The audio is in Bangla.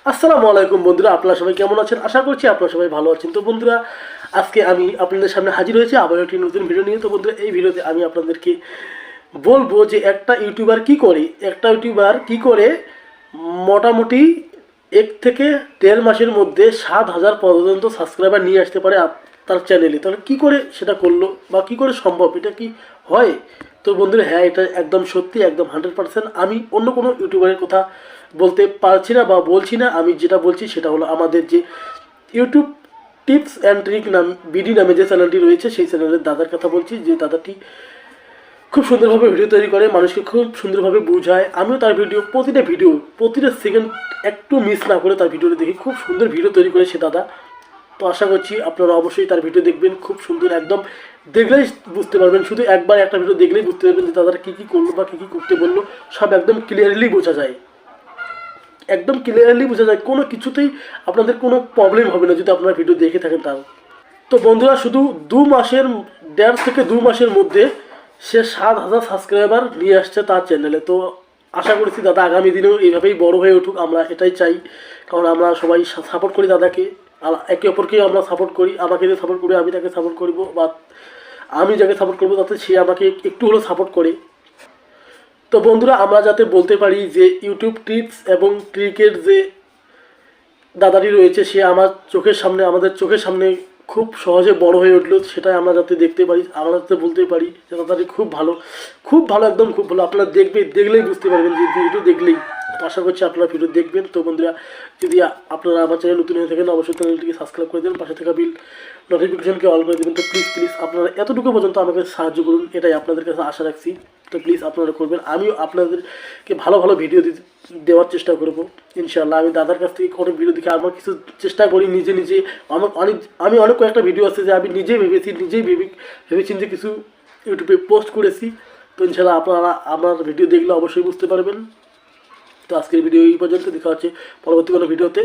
আসসালামু আলাইকুম বন্ধুরা, আপনারা সবাই কেমন আছেন? আশা করছি আপনারা সবাই ভালো আছেন। তো বন্ধুরা, আজকে আমি আপনাদের সামনে হাজির হয়েছি আবার একটি নতুন ভিডিও নিয়ে। তো বন্ধুরা, এই ভিডিওতে আমি আপনাদেরকে বলবো যে একটা ইউটিউবার কি করে মোটামুটি 1 থেকে 1.5 মাসের মধ্যে 7,000 পর্যন্ত সাবস্ক্রাইবার নিয়ে আসতে পারে তার চ্যানেলে। তাহলে কী করে সেটা করলো বা কী করে সম্ভব, এটা কি হয়? তো বন্ধুরা, হ্যাঁ, এটা একদম সত্যি, একদম 100%। আমি অন্য কোনো ইউটিউবারের কথা বলতে পারছি না বা বলছি না। আমি যেটা বলছি সেটা হলো আমাদের যে YouTube tips and trick BD নামে যে চ্যানেলটি রয়েছে, সেই চ্যানেলের দাদার কথা বলছি। যে দাদাটি খুব সুন্দরভাবে ভিডিও তৈরি করে, মানুষকে খুব সুন্দরভাবে বোঝায়। আমিও তার প্রতিটা সেকেন্ড একটু মিস না করে তার ভিডিওটা দেখি। খুব সুন্দর ভিডিও তৈরি করে সে দাদা। তো আশা করছি আপনারা অবশ্যই তার ভিডিও দেখবেন। খুব সুন্দর, একদম দেখলেই বুঝতে পারবেন। শুধু একবার একটা ভিডিও দেখলেই বুঝতে পারবেন যে দাদারা কী কী করলো বা কী কী করতে বললো, সব একদম ক্লিয়ারলি বোঝা যায়। কোনো কিছুতেই আপনাদের কোনো প্রবলেম হবে না যদি আপনারা ভিডিও দেখে থাকেন তার। তো বন্ধুরা, শুধু 1.5 থেকে 2 মাসের মধ্যে সে 7,000 সাবস্ক্রাইবার নিয়ে আসছে তার চ্যানেলে। তো আশা করছি দাদা আগামী দিনেও এইভাবেই বড় হয়ে উঠুক, আমরা এটাই চাই। কারণ আমরা সবাই সাপোর্ট করি দাদাকে, আর একে অপরকেই আমরা সাপোর্ট করি। আমাকে যে সাপোর্ট করবে আমি তাকে সাপোর্ট করব, বা আমি যাকে সাপোর্ট করবো তাতে সে আমাকে একটু হলেও সাপোর্ট করে। তো বন্ধুরা, আমরা যাতে বলতে পারি যে ইউটিউব টিপস এবং ট্রিকের যে দাদাটি রয়েছে, সে আমাদের চোখের সামনে খুব সহজে বড় হয়ে উঠলো, সেটাই আমরা যাতে দেখতে পারি, আমরা যাতে বলতে পারি যে দাদাটি খুব ভালো, একদম খুব ভালো। আপনারা দেখলেই বুঝতে পারবেন, যে ভিডিও দেখলেই। তো আশা করছি আপনারা ভিডিও দেখবেন। তো বন্ধুরা, যদি আপনারা আমার চ্যানেল নতুন হয়ে থাকেন, অবশ্যই চ্যানেলটিকে সাবস্ক্রাইব করে দেবেন, পাশে থাকা বিল নোটিফিকেশনকে অল করে দেবেন। তো প্লিজ আপনারা এতটুকু পর্যন্ত আমাকে সাহায্য করুন, এটাই আপনাদের কাছে আশা রাখছি। তো প্লিজ আপনারা করবেন। আমিও আপনাদেরকে ভালো ভালো ভিডিও দেওয়ার চেষ্টা করব ইনশাআল্লাহ। আমি দাদার কাছ থেকে কোনো ভিডিও দেখে আমার কিছু চেষ্টা করি নিজে। আমি অনেক কয়েকটা ভিডিও আছে যে আমি নিজেই ভেবেচিন্তে কিছু ইউটিউবে পোস্ট করেছি। তো ইনশাআল্লাহ আপনারা আমার ভিডিও দেখলে অবশ্যই বুঝতে পারবেন। তো আজকের ভিডিও এই পর্যন্ত, দেখা হচ্ছে পরবর্তী কোনো ভিডিওতে।